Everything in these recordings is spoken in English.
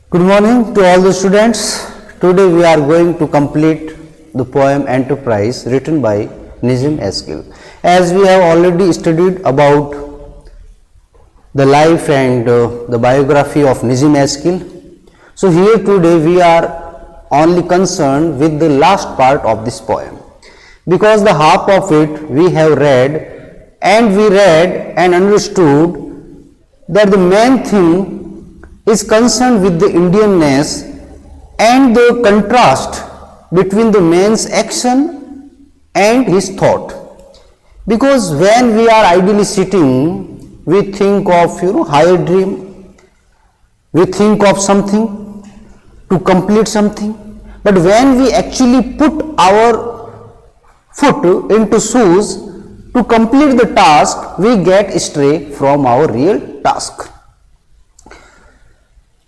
Good morning to all the students. Today we are going to complete the poem Enterprise written by Nizam Eskil. As we have already studied about the life and the biography of Nizam Eskil, so here today we are only concerned with the last part of this poem, because the half of it we have read, and we read and understood that the main thing is concerned with the Indianness and the contrast between the man's action and his thought. Because when we are idly sitting, we think of higher dream, we think of something to complete something, but when we actually put our foot into shoes to complete the task, we get astray from our real task.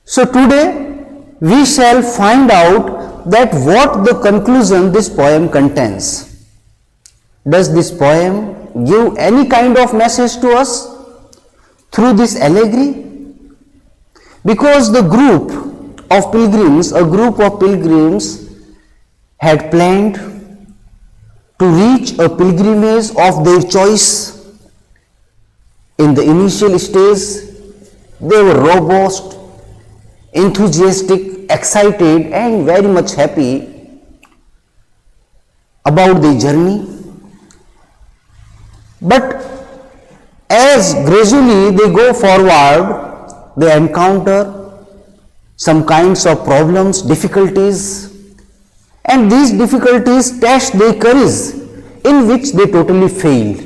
So today we shall find out that what the conclusion this poem contains. Does this poem give any kind of message to us through this allegory? Because the group of pilgrims, had planned to reach a pilgrimage of their choice. In the initial stage, they were robust, enthusiastic, excited and very much happy about the journey. But as gradually they go forward, they encounter some kinds of problems, difficulties, and these difficulties test their courage, in which they totally failed.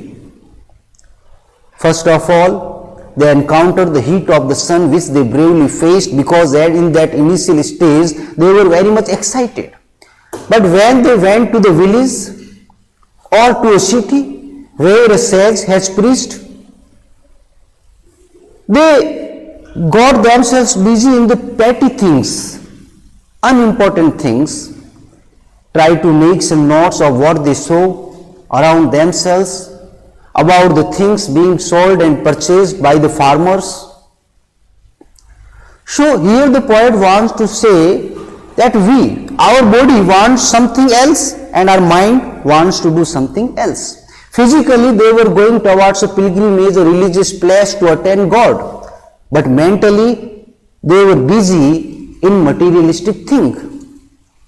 First of all, they encountered the heat of the sun, which they bravely faced, because in that initial stage they were very much excited. But when they went to the village or to a city where a sage has preached, they got themselves busy in the petty things, unimportant things, try to make some notes of what they saw around themselves, about the things being sold and purchased by the farmers. So here the poet wants to say that our body wants something else and our mind wants to do something else. Physically they were going towards a pilgrimage, a religious place to attend God, but mentally they were busy in materialistic thing,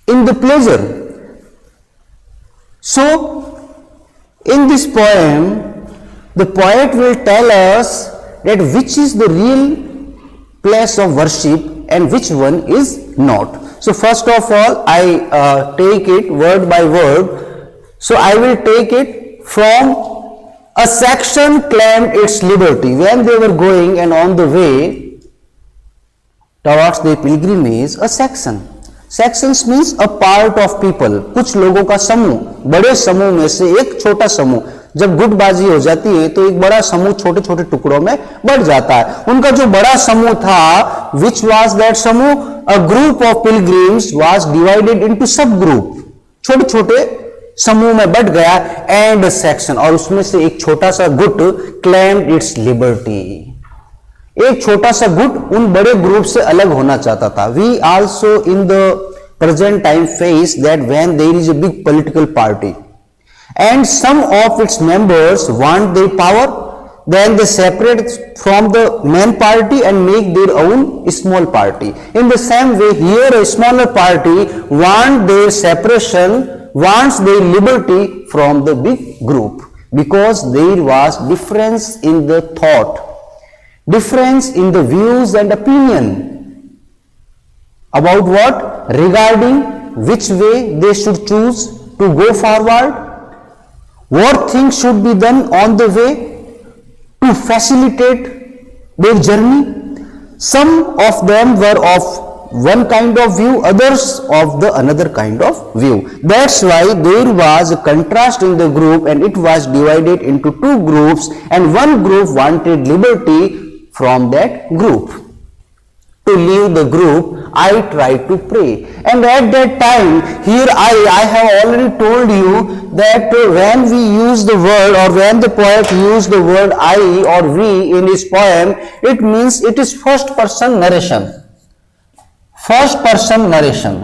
in the pleasure. So in this poem, the poet will tell us that which is the real place of worship and which one is not. So first of all, I take it word by word. So I will take it from a section claimed its liberty. When they were going and on the way towards the pilgrimage, a section. Sections means a part of people. कुछ लोगों का समूह, बड़े समूह में से एक छोटा समूह. जब गुटबाजी हो जाती है तो एक बड़ा समूह छोटे छोटे टुकड़ों में बढ़ जाता है. उनका जो बड़ा समूह था, which was that समूह? A group of pilgrims was divided into sub group. छोटे छोटे समूह में बढ़ गया and a section, और उसमें से एक छोटा सा गुट claimed its liberty. एक छोटा सा गुट उन बड़े ग्रुप से अलग होना चाहता था. We also in the present time face that when there is a big political party and some of its members want their power, then they separate from the main party and make their own small party. In the same way, here a smaller party wants their separation, wants their liberty from the big group, because there was difference in the thought, difference in the views and opinion about what? Regarding which way they should choose to go forward, what things should be done on the way to facilitate their journey. Some of them were of one kind of view, others of the another kind of view. That's why there was a contrast in the group and it was divided into two groups, and one group wanted liberty from that group. To leave the group, I tried to pray. And at that time, here I have already told you that when we use the word, or when the poet used the word I or we in his poem, it means it is first person narration. First person narration,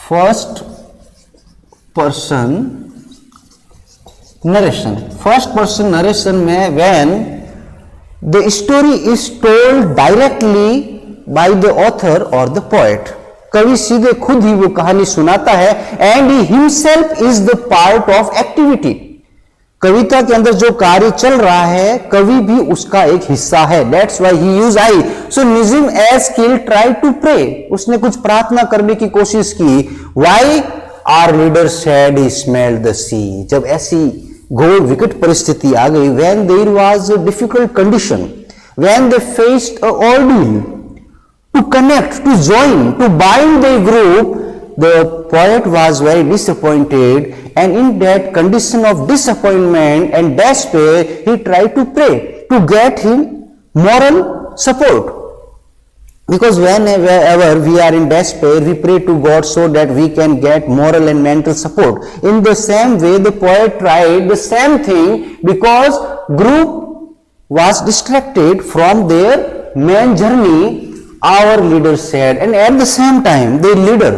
first person narration, first person narration में when the story is told directly by the author और the poet, कवि सीधे खुद ही वो कहानी सुनाता है, and he himself is the part of activity, कविता के अंदर जो कार्य चल रहा है कवि भी उसका एक हिस्सा है, that's why he use I. So Nissim Ezekiel try to pray, उसने कुछ प्रार्थना करने की कोशिश की, why are leader said he smelled the sea, जब ऐसी घोर विकट परिस्थिति आ गई, when there was a difficult condition, when they faced a ordeal to connect, to join, to bind the group, the poet was very disappointed, and in that condition of disappointment and despair, he tried to pray to get him moral support. Because whenever we are in despair, we pray to God so that we can get moral and mental support. In the same way, the poet tried the same thing because group was distracted from their main journey. Our leader said, and at the same time the leader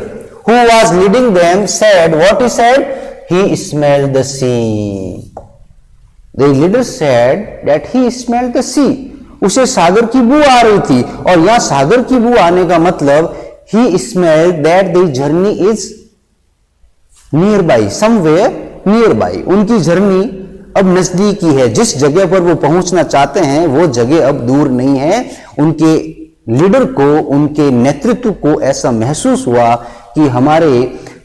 who was leading them said, what he said? He smelled the sea. The leader said that he smelled the sea. उसे सागर की बू आ रही थी, और यहां सागर की बू आने का मतलब he smelled that the journey is nearby, somewhere nearby. उनकी जर्नी अब नजदीकी है, जिस जगह पर वो पहुंचना चाहते हैं वो जगह अब दूर नहीं है। उनके लीडर को, उनके नेतृत्व को ऐसा महसूस हुआ कि हमारे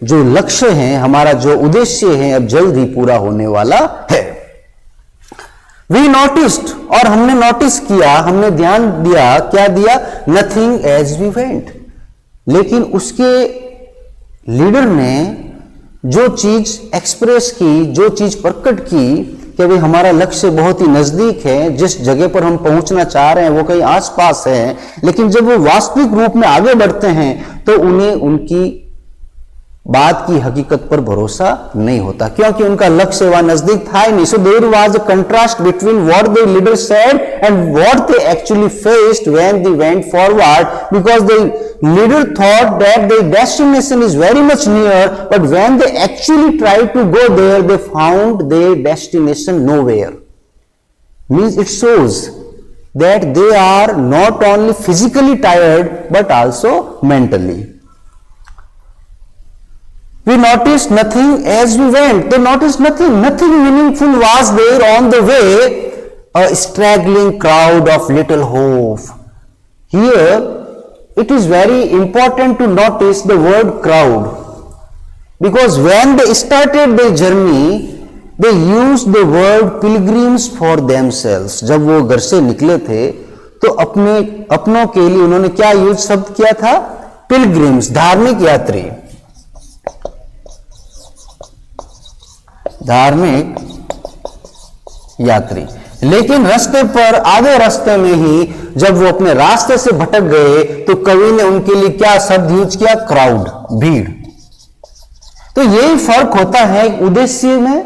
जो लक्ष्य हैं, हमारा जो उद्देश्य है अब जल्द ही पूरा होने वाला है। वी नोटिस्ड, और हमने नोटिस किया, हमने ध्यान दिया, क्या दिया? Nothing as we went. लेकिन उसके लीडर ने जो चीज एक्सप्रेस की, जो चीज प्रकट की कि भाई हमारा लक्ष्य बहुत ही नजदीक है, जिस जगह पर हम पहुंचना चाह रहे हैं वो कहीं आसपास है, लेकिन जब वो वास्तविक रूप में आगे बढ़ते हैं तो उन्हें उनकी बात की हकीकत पर भरोसा नहीं होता, क्योंकि उनका लक्ष्य वहां नजदीक था ही नहीं। So there was a contrast between what the leader said and what they actually faced when they went forward, because the leader thought that the destination is very much near, but when they actually tried to go there, they found their destination nowhere. Means it shows that they are not only physically tired but also mentally. We noticed nothing as we went. They noticed nothing. Nothing meaningful was there on the way. A straggling crowd of little hope. Here, it is very important to notice the word crowd, because when they started their journey, they used the word pilgrims for themselves. जब वो घर से निकले थे तो अपनों के लिए उन्होंने क्या यूज शब्द किया था? पिलग्रिम्स, धार्मिक यात्री, धार्मिक यात्री। लेकिन रास्ते पर, आधे रास्ते में ही जब वो अपने रास्ते से भटक गए तो कवि ने उनके लिए क्या शब्द यूज किया? क्राउड, भीड़। तो यही फर्क होता है उद्देश्य में,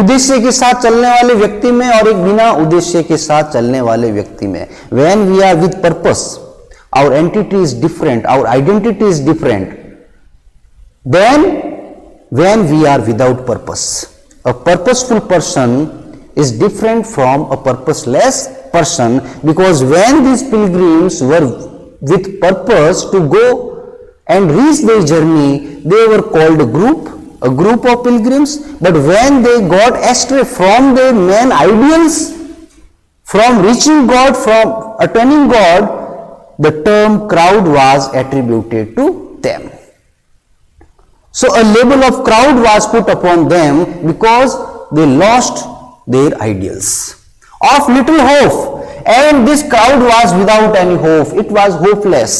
उद्देश्य के साथ चलने वाले व्यक्ति में और एक बिना उद्देश्य के साथ चलने वाले व्यक्ति में। When we are with purpose, our entity is different, our identity is different than when we are without purpose. A purposeful person is different from a purposeless person, because when these pilgrims were with purpose to go and reach their journey, they were called a group of pilgrims. But when they got astray from their main ideals, from reaching God, from attaining God, the term crowd was attributed to them. So a label of crowd was put upon them because they lost their ideals of little hope, and this crowd was without any hope. It was hopeless.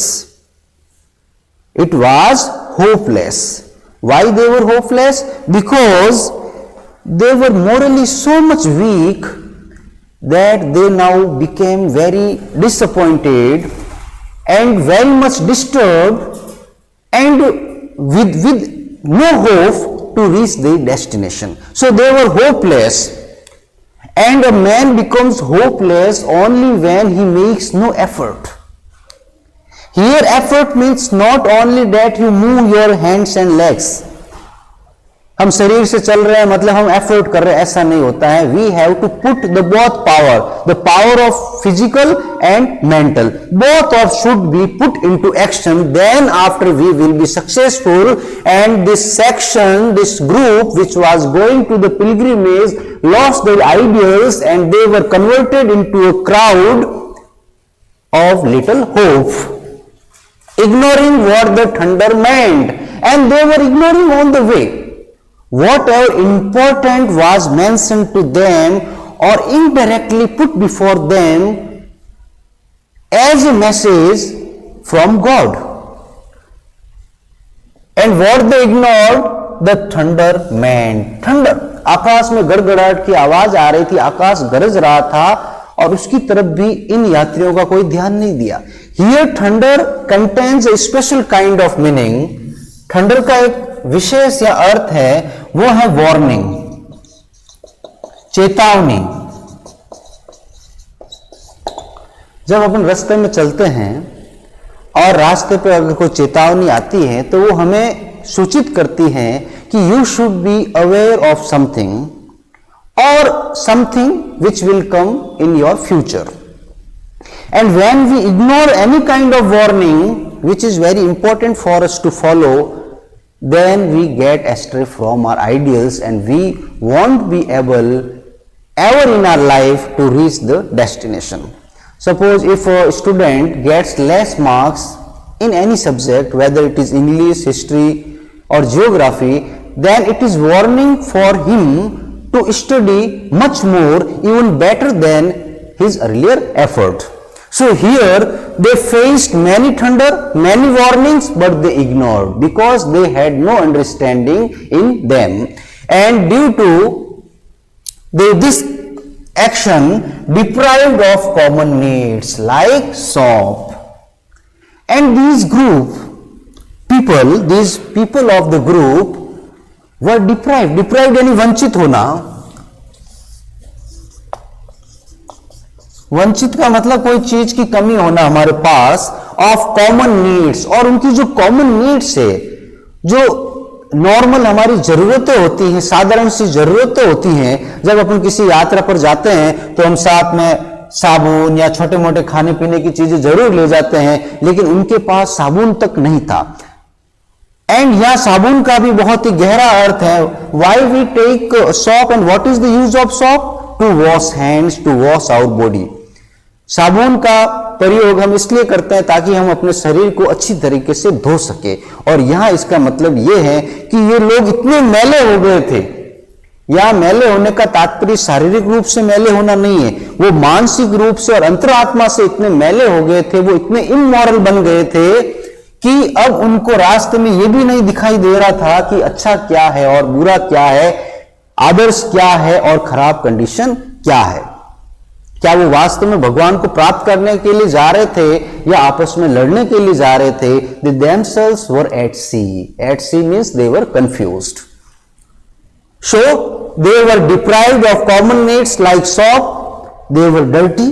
It was hopeless. Why they were hopeless? Because they were morally so much weak that they now became very disappointed and very much disturbed and with no hope to reach their destination. So they were hopeless. And a man becomes hopeless only when he makes no effort. Here Here effort means not only that you move your hands and legs. हम शरीर से चल रहे हैं मतलब हम effort कर रहे हैं, ऐसा नहीं होता है. We have to put the both power, the power of physical and mental, both of should be put into action, then after we will be successful. And this section, this group which was going to the pilgrimage lost their ideals and they were converted into a crowd of little hope, ignoring what the thunder meant, and they were ignoring on the way whatever important was mentioned to them or indirectly put before them as a message from God. And what they ignored, the thunder meant. Thunder, आकाश में गड़गड़ाहट की आवाज आ रही थी, आकाश गरज रहा था और उसकी तरफ भी इन यात्रियों का कोई ध्यान नहीं दिया. Here thunder contains a special kind of meaning. Thunder का एक विशेष या अर्थ है, वो है वार्निंग, चेतावनी. जब अपन रास्ते में चलते हैं और रास्ते पे अगर कोई चेतावनी आती है तो वो हमें सूचित करती है कि you should be aware of something और something which will come in your future. And when we ignore any kind of warning which is very important for us to follow, then we get astray from our ideals and we won't be able ever in our life to reach the destination. Suppose if a student gets less marks in any subject, whether it is English, history or geography, then it is warning for him to study much more, even better than his earlier effort. So here they faced many thunder, many warnings, but they ignored because they had no understanding in them. And due to this action, deprived of common needs like soap. And these people of the group were deprived यानी वंचित होना. वंचित का मतलब कोई चीज की कमी होना हमारे पास, ऑफ कॉमन नीड्स, और उनकी जो कॉमन नीड्स है, जो नॉर्मल हमारी जरूरतें होती हैं, साधारण सी जरूरतें होती हैं. जब अपन किसी यात्रा पर जाते हैं तो हम साथ में साबुन या छोटे मोटे खाने पीने की चीजें जरूर ले जाते हैं, लेकिन उनके पास साबुन तक नहीं था. एंड यहां साबुन का भी बहुत ही गहरा अर्थ है. Why we take soap and what is the use of soap? To wash hands, to wash our body. साबुन का प्रयोग हम इसलिए करते हैं ताकि हम अपने शरीर को अच्छी तरीके से धो सके. और यहां इसका मतलब यह है कि ये लोग इतने मैले हो गए थे. यहां मैले होने का तात्पर्य शारीरिक रूप से मैले होना नहीं है, वो मानसिक रूप से और अंतरात्मा से इतने मैले हो गए थे, वो इतने इमोरल बन गए थे कि अब उनको रास्ते में यह भी नहीं दिखाई दे रहा था कि अच्छा क्या है और बुरा क्या है, आदर्श क्या है और खराब कंडीशन क्या है. क्या वो वास्तव में भगवान को प्राप्त करने के लिए जा रहे थे या आपस में लड़ने के लिए जा रहे थे? They themselves were at sea. At sea means they were confused. So they were deprived of common needs like soap. They were dirty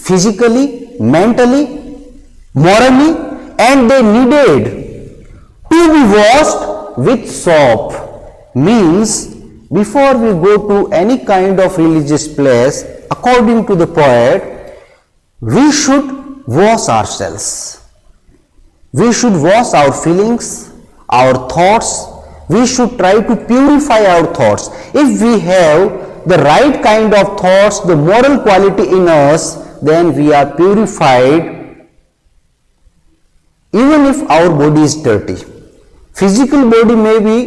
physically, mentally, morally, and they needed to be washed with soap. Means before we go to any kind of religious place, according to the poet, we should wash ourselves. We should wash our feelings, our thoughts. We should try to purify our thoughts. If we have the right kind of thoughts, the moral quality in us, then we are purified even if our body is dirty. Physical body may be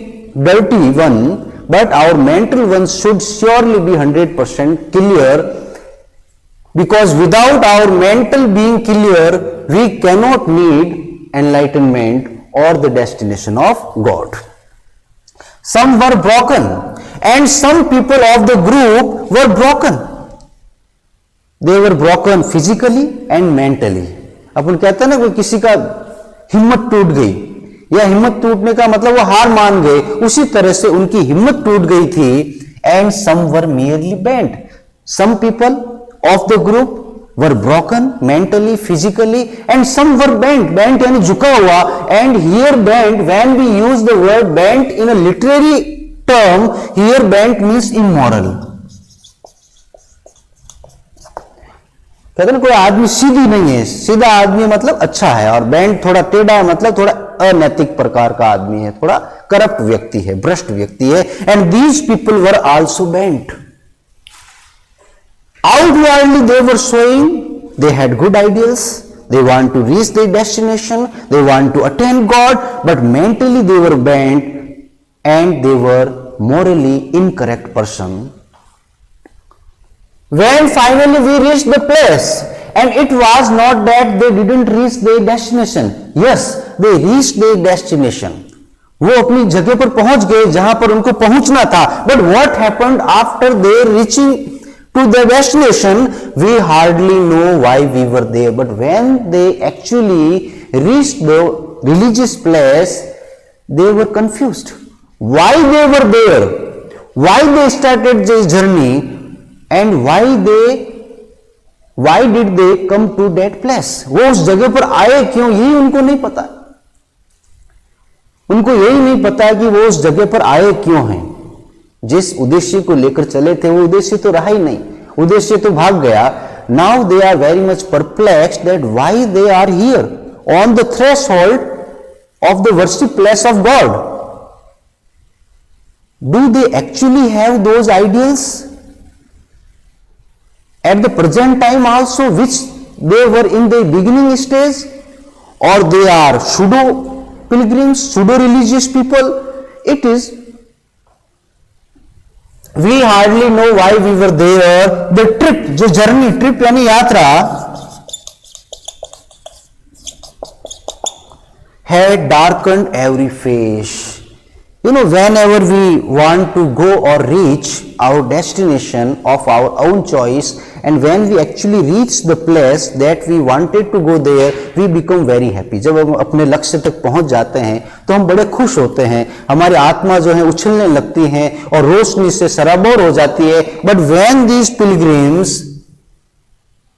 dirty one, but our mental one should surely be 100% clear, because without our mental being clear, we cannot need enlightenment or the destination of God. Some were broken and some people of the group were broken. They were broken physically and mentally. अपन कहते हैं ना कोई किसी का हिम्मत टूट गई, या हिम्मत टूटने का मतलब वो हार मान गए, उसी तरह से उनकी हिम्मत टूट गई थी. And some were merely bent. Some people of the group were broken mentally, physically, and some were bent. Bent यानी झुका हुआ. And here bent, when we use the word bent in a literary term, here bent means immoral. कहते ना कोई आदमी सीधी नहीं है, सीधा आदमी मतलब अच्छा है, और बेंट थोड़ा टेढ़ा मतलब थोड़ा अनैतिक प्रकार का आदमी है, थोड़ा करप्ट व्यक्ति है, भ्रष्ट व्यक्ति है. And these people were also bent. Outwardly they were showing they had good ideals, they want to reach their destination, they want to attain God, but mentally they were bent and they were morally incorrect person. When finally we reached the place, and it was not that they didn't reach their destination, yes, they reached their destination. वो अपनी जगह पर पहुंच गए जहां पर उनको पहुंचना था. But what happened after they reaching to the destination? We hardly know why we were there, but when they actually reached the religious place, they were confused. Why they were there? Why they started this journey? And why did they come to that place? वो उस जगह पर आए क्यों, यही उनको नहीं पता. उनको यही नहीं पता कि वो उस जगह पर आए क्यों हैं. जिस उद्देश्य को लेकर चले थे वो उद्देश्य तो रहा ही नहीं, उद्देश्य तो भाग गया. Now they are very much perplexed that why they are here on the threshold of the worship place of God. Do they actually have those ideals at the present time also which they were in the beginning stage, or they are pseudo pilgrims, pseudo religious people? It is, we hardly know why we were there. The trip, जो journey, trip यानी यात्रा, had darkened every face. You know, whenever we want to go or reach our destination of our own choice, and when we actually reach the place that we wanted to go there, we become very happy. जब हम अपने लक्ष्य तक पहुंच जाते हैं तो हम बड़े खुश होते हैं, हमारी आत्मा जो है उछलने लगती है और रोशनी से सराबोर हो जाती है. But when these pilgrims,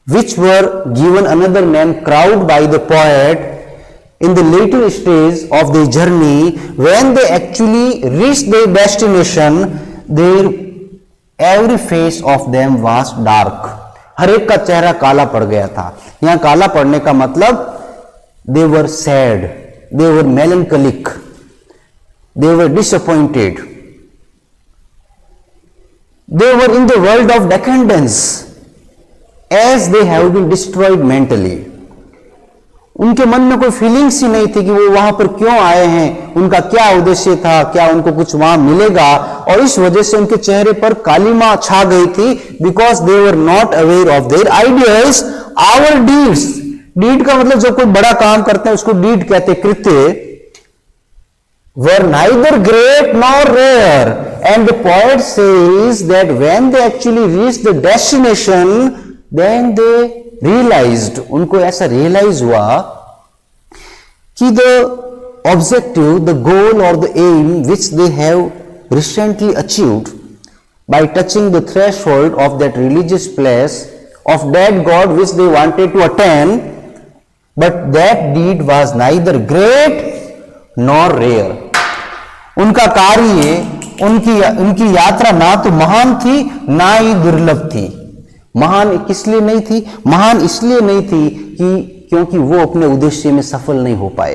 which were given another name crowd by the poet, in the later stage of their journey, when they actually reached their destination, their every face of them was dark. हर एक का चेहरा काला पड़ गया था. यहां काला पड़ने का मतलब they were sad, they were melancholic, they were disappointed, they were in the world of decadence, as they have been destroyed mentally. उनके मन में कोई फीलिंग्स ही नहीं थी कि वो वहां पर क्यों आए हैं, उनका क्या उद्देश्य था, क्या उनको कुछ वहां मिलेगा, और इस वजह से उनके चेहरे पर कालिमा छा गई थी. Because they were not aware of their ideals. Our deeds, deed का मतलब जब कोई बड़ा काम करते हैं उसको डीड कहते, कृत्य, were neither great nor rare. And the poet says that when they actually reach the destination, then they realized, उनको ऐसा रियलाइज हुआ कि the objective, the goal or the aim which they have recently achieved by touching the threshold of that religious place of that God which they wanted to attain, but that deed was neither great nor rare. उनका कार्य, उनकी यात्रा ना तो महान थी ना ही दुर्लभ थी. महान किस लिए नहीं थी? महान इसलिए नहीं थी कि क्योंकि वो अपने उद्देश्य में सफल नहीं हो पाए.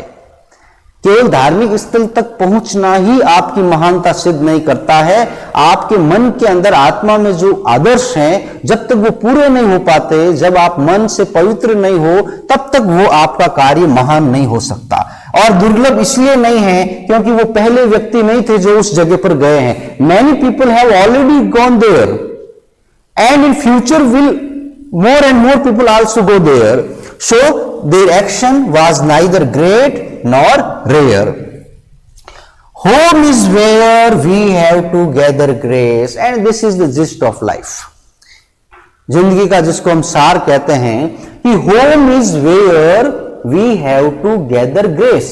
केवल धार्मिक स्थल तक पहुंचना ही आपकी महानता सिद्ध नहीं करता है. आपके मन के अंदर आत्मा में जो आदर्श हैं, जब तक वो पूरे नहीं हो पाते, जब आप मन से पवित्र नहीं हो, तब तक वो आपका कार्य महान नहीं हो सकता. और दुर्लभ इसलिए नहीं है क्योंकि वो पहले व्यक्ति नहीं थे जो उस जगह पर गए हैं. Many people have already gone there, and in future will more and more people also go there. So their action was neither great nor rare. Home is where we have to gather grace, and this is the gist of life. जिंदगी का जिसको हम सार कहते हैं कि home is where we have to gather grace.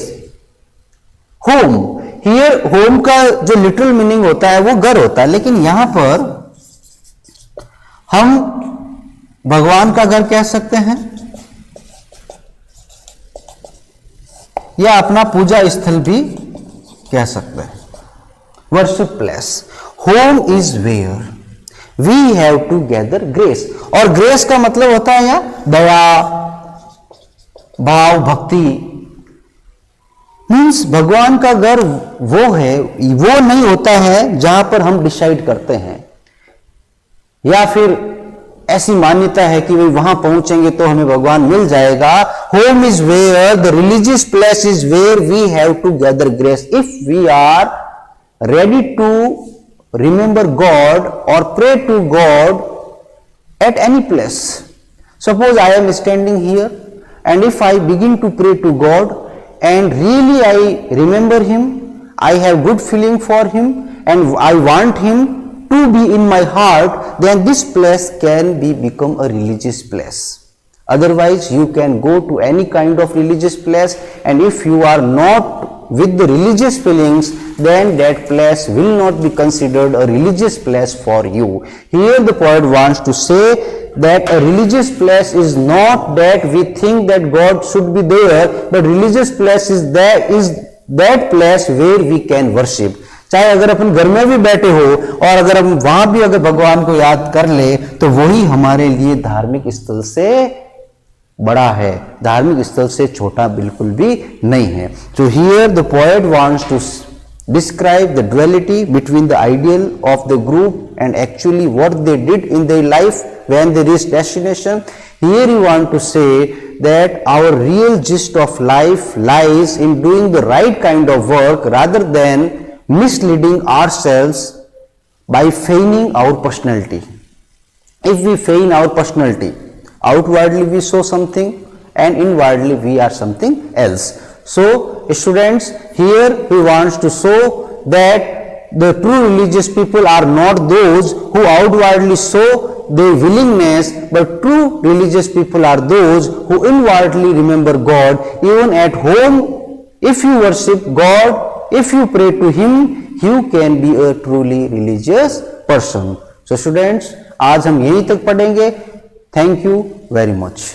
Home, here home का जो लिटरल मीनिंग होता है वो घर होता है, लेकिन यहां पर हम भगवान का घर कह सकते हैं या अपना पूजा स्थल भी कह सकते हैं। Worship place, home is where we have to gather grace, और ग्रेस का मतलब होता है यहाँ दया, भाव, भक्ति। मीन्स भगवान का घर वो है, वो नहीं होता है जहां पर हम डिसाइड करते हैं या फिर ऐसी मान्यता है कि भाई वहां पहुंचेंगे तो हमें भगवान मिल जाएगा। Home is where the religious place is where we have to gather grace if we are ready to remember God or pray to God at any place. Suppose I am standing here and if I begin to pray to God and really I remember Him, I have good feeling for Him and I want Him to be in my heart, then this place can become a religious place. Otherwise you can go to any kind of religious place, and if you are not with the religious feelings, then that place will not be considered a religious place for you. Here the poet wants to say that a religious place is not that we think that God should be there, but religious place is that place where we can worship. चाहे अगर अपन घर में भी बैठे हो और अगर हम वहां भी अगर भगवान को याद कर ले तो वही हमारे लिए धार्मिक स्थल से बड़ा है, धार्मिक स्थल से छोटा बिल्कुल भी नहीं है। So here the poet wants to describe the duality between the ideal of the group and actually what they did in their life when they reached destination. Here he wants to say that our real gist of life lies in doing the right kind of work rather than misleading ourselves by feigning our personality. If we feign our personality, outwardly we show something and inwardly we are something else. So students, here he wants to show that the true religious people are not those who outwardly show their willingness, but true religious people are those who inwardly remember God. Even at home, if you worship God, if you pray to Him, you can be a truly religious person. So students, आज हम यहीं तक पढ़ेंगे। Thank you very much.